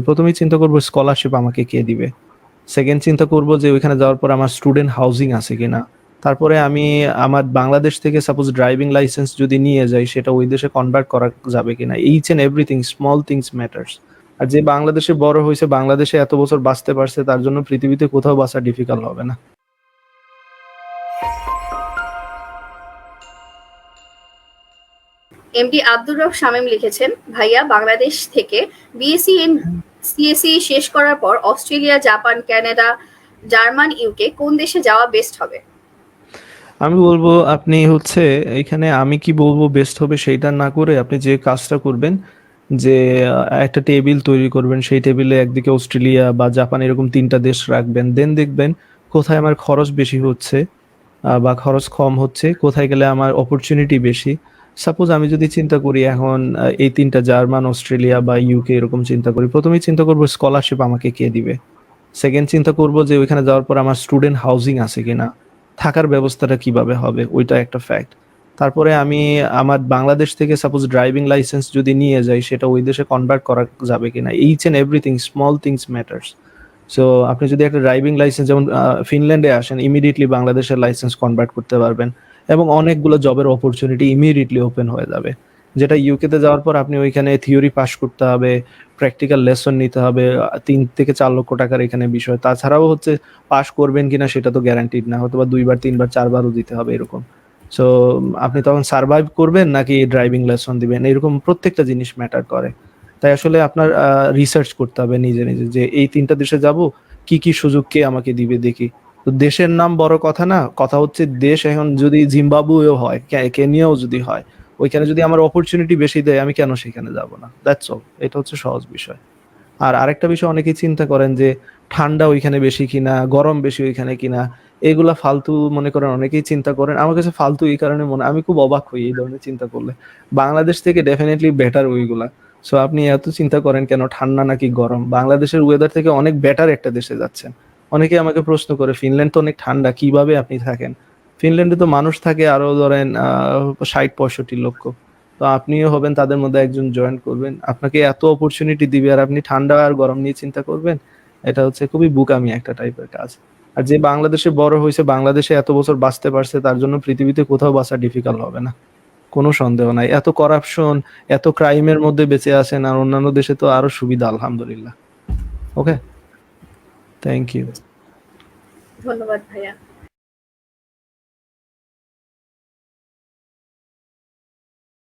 প্রথমেই চিন্তা করব স্কলারশিপ আমাকে কে দিবে। সেকেন্ড চিন্তা করব যে ওইখানে যাওয়ার পর আমার স্টুডেন্ট হাউজিং আছে কিনা। তারপরে আমি আমার বাংলাদেশ থেকে সাপোজ ড্রাইভিং লাইসেন্স যদি নিয়ে যাই সেটা ওই দেশে কনভার্ট করা যাবে কিনা। Each and everything small things matters. আর যে বাংলাদেশে বড় হয়েছে, বাংলাদেশে এত বছর বাঁচতে পারছে, তার জন্য পৃথিবীতে কোথাও বাঁচা ডিফিকাল্ট হবে না। এমডি আব্দুর রব শামীম লিখেছেন, ভাইয়া বাংলাদেশ থেকে বিএসসি এন্ড সিএসসি শেষ করার পর Australia, Japan, Canada, German, UK কোন দেশে যাওয়া বেস্ট হবে? আমি বলবো আপনি এখানে আমি কি বলবো বেস্ট হবে সেইটা না করে আপনি যে কাজটা করবেন যে একটা টেবিল তৈরি করবেন, সেই টেবিলে একদিকে অস্ট্রেলিয়া বা জাপান এরকম 3টা দেশ রাখবেন। দেন দেখবেন কোথায় আমার খরচ বেশি হচ্ছে বা খরচ কম হচ্ছে, কোথায় গেলে আমার অপরচুনিটি বেশি। সাপোজ আমি যদি চিন্তা করি এখন এই 3টা জার্মান, অস্ট্রেলিয়া বা ইউকে এরকম চিন্তা করি, প্রথমেই চিন্তা করবো স্কলারশিপ আমাকে কে দিবে। সেকেন্ড চিন্তা করব যে ওইখানে যাওয়ার পর আমার স্টুডেন্ট হাউজিং আছে কিনা, থাকার ব্যবস্থাটা কিভাবে হবে, ওইটা একটা ফ্যাক্ট। তারপরে আমি আমার বাংলাদেশ থেকে সাপোজ ড্রাইভিং লাইসেন্স যদি নিয়ে যাই সেটা ওই দেশে কনভার্ট করা যাবে কিনা। Each and everything small things matters. So আপনি যদি একটা ড্রাইভিং লাইসেন্স যেমন ফিনল্যান্ডে আসেন, ইমিডিয়েটলি বাংলাদেশের লাইসেন্স কনভার্ট করতে পারবেন এবং অনেকগুলো জবের অপরচুনিটি ইমিডিয়েটলি ওপেন হয়ে যাবে। যেটা ইউকেতে যাওয়ার পর আপনি ওইখানে থিওরি পাস করতে হবে, প্র্যাকটিক্যাল লেসন নিতে হবে, 3 থেকে 4 লক্ষ টাকার এখানে বিষয়। তাছাড়াও পাস করবেন কিনা সেটা তো গ্যারান্টিড না, হয়তো বা 2বার 3বার 4বারও দিতে হবে এরকম। সো আপনি তখন সার্ভাইভ করবেন নাকি ড্রাইভিং লেসন দিবেন, এরকম প্রত্যেকটা জিনিস ম্যাটার করে। তাই আসলে আপনার রিসার্চ করতে হবে নিজে নিজে যে এই 3টা দেশে যাব, কি কি সুযোগ কে আমাকে দিবে দেখি। তো দেশের নাম বড় কথা না, কথা হচ্ছে দেশ এখন যদি জিম্বাবুয়েও হয়, কেনিয়াও যদি হয়, ওইখানে যদি আমার অপরচুনিটি বেশি দেয় আমি কেন সেখানে যাব না। That's all. এটা হচ্ছে সহজ বিষয়। আর আরেকটা বিষয় অনেকেই চিন্তা করেন যে ঠান্ডা ওইখানে বেশি কিনা, গরম বেশি ওইখানে কিনা, এগুলা ফালতু মনে করেন, অনেকেই চিন্তা করেন। আমার কাছে ফালতু এই কারণে আমি খুব অবাক হই এই ধরনের চিন্তা করলে। বাংলাদেশ থেকে ডেফিনেটলি বেটার ওইগুলা। সো আপনি এত চিন্তা করেন কেন ঠান্ডা নাকি গরম? বাংলাদেশের ওয়েদার থেকে অনেক বেটার একটা দেশে যাচ্ছেন। অনেকে আমাকে প্রশ্ন করে ফিনল্যান্ড তো অনেক ঠান্ডা, কিভাবে আপনি থাকেন? ফিনল্যান্ডে তো মানুষ থাকে আরো ধরেন 60-65 লক্ষ। তো আপনিও হবেন তাদের মধ্যে একজন, জয়েন করবেন, আপনাকে এত অপরচুনিটি দিবে আর আপনি ঠান্ডা আর গরম নিয়ে চিন্তা করবেন। এটা খুবই বোকামি একটা টাইপের কাজ। আর যে বাংলাদেশে বড় হয়েছে, বাংলাদেশে এত বছর বাঁচতে পারছে, তার জন্য পৃথিবীতে কোথাও বাঁচা ডিফিকাল্ট হবে না, কোনো সন্দেহ নাই। এত করাপশন, এত ক্রাইমের মধ্যে বেঁচে আছেন, আর অন্যান্য দেশে তো আরো সুবিধা আলহামদুলিল্লাহ। ওকে, থ্যাংক ইউ। ধন্যবাদ ভাইয়া।